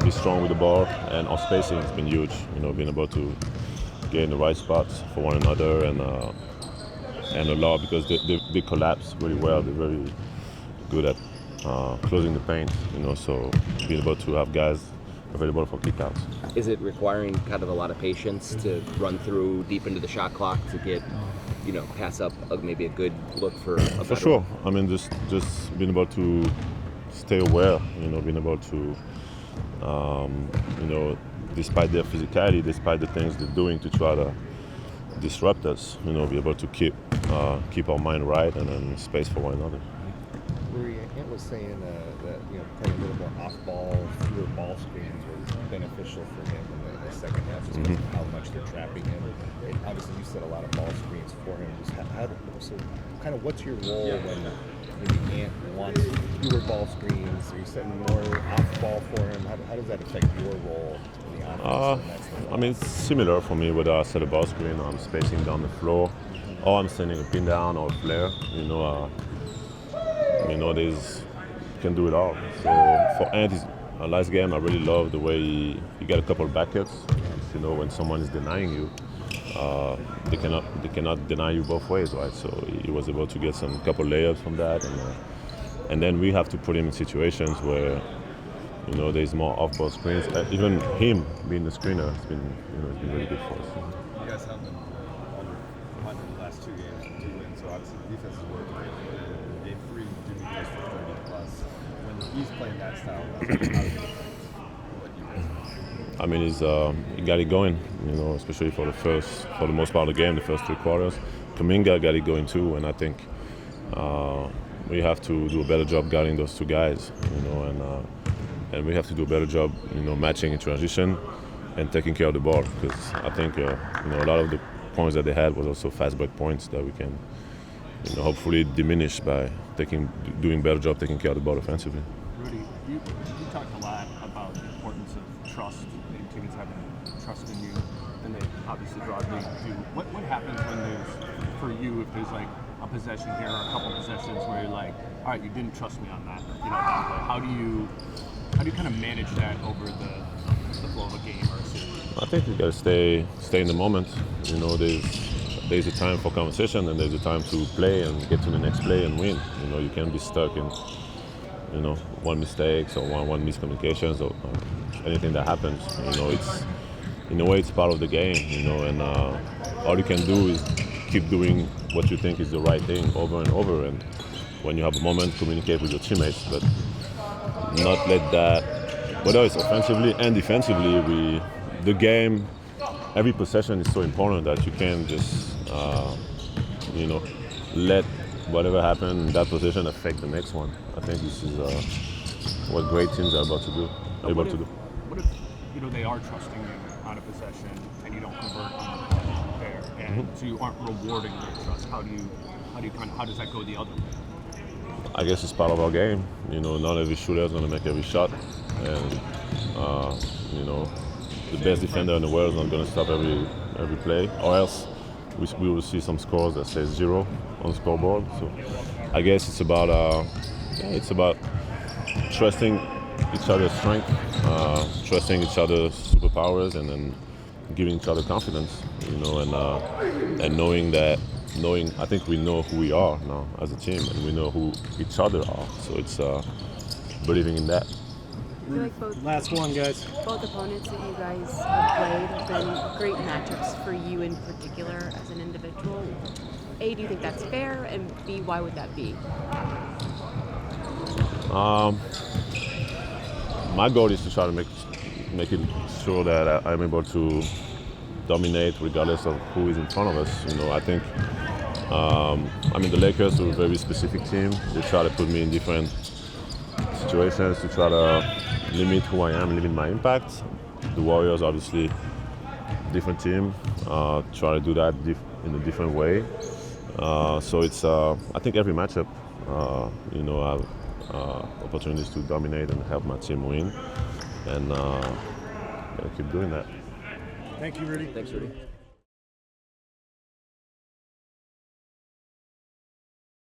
be strong with the ball, and our spacing has been huge. Being able to get in the right spots for one another and allow, because they collapse really well. They're very good at closing the paint. So being able to have guys available for kickouts. Is it requiring kind of a lot of patience to run through deep into the shot clock to get, pass up maybe a good look for a For sure. I mean, just being able to stay aware, being able to, despite their physicality, despite the things they're doing to try to disrupt us, be able to keep our mind right and then space for one another. Rudy, Ant was saying that playing a little more off-ball, fewer ball screens was beneficial for him in the second half, just because of how much they're trapping him. And obviously, you set a lot of ball screens for him. So, kind of, what's your role when maybe Ant wants fewer ball screens? Are you setting more off-ball for him? How does that affect your role in the offense? I mean, it's similar for me, whether I set a ball screen or I'm spacing down the floor, or I'm sending a pin down or a flare. There's can do it all. So for Ant, last game, I really love the way he got a couple of backcuts. When someone is denying you, they cannot deny you both ways, right? So he was able to get some couple layups from that, and then we have to put him in situations where there's more off-ball screens. Even him being the screener has been really good for us. You guys have been under the last 2 games, 2 wins, so obviously the defense is working. Game 3, Jimmy goes for 30 plus. When he's playing that style, what you guys? I mean, he got it going, especially for the most part of the game, the first 3 quarters. Kuminga got it going too, and I think we have to do a better job guarding those 2 guys, and we have to do a better job, matching in transition and taking care of the ball, because I think a lot of the points that they had was also fast break points that we can hopefully diminish by doing better job taking care of the ball offensively. Rudy, you talked a lot about the importance of trust and teams having trust in you, and they obviously broadly do. What happens when for you, if there's like a possession here or a couple possessions where you're like, all right, you didn't trust me on that, how do you kind of manage that over the flow of a game or a series? I think you got to stay in the moment. There's a time for conversation and there's a time to play and get to the next play and win. You can't be stuck in, one mistakes or one miscommunications or anything that happens. It's in a way it's part of the game. And all you can do is keep doing what you think is the right thing over and over. And when you have a moment, communicate with your teammates, but not let that, whether it's offensively and defensively, the game. Every possession is so important that you can't just, let whatever happened in that possession affect the next one. I think this is what great teams are able to do. What if they are trusting you on a possession and you don't convert on the play there, and so you aren't rewarding their trust? How does that go the other way? I guess it's part of our game. Not every shooter is going to make every shot, and the best defender in the world is not going to stop every play, or else we will see some scores that says 0 on the scoreboard. So I guess it's about trusting each other's strength, trusting each other's superpowers, and then giving each other confidence. And knowing. I think we know who we are now as a team, and we know who each other are. So it's believing in that. I feel like both opponents that you guys have played have been great matchups for you in particular as an individual. A, do you think that's fair? And B, why would that be? My goal is to try to make it sure that I'm able to dominate regardless of who is in front of us. I think, the Lakers are a very specific team. They try to put me in different situations to try to limit who I am, limit my impact. The Warriors, obviously, different team. Try to do that in a different way. So it's, I think every matchup, I have opportunities to dominate and help my team win. And gotta keep doing that. Thank you, Rudy. Thanks, Rudy.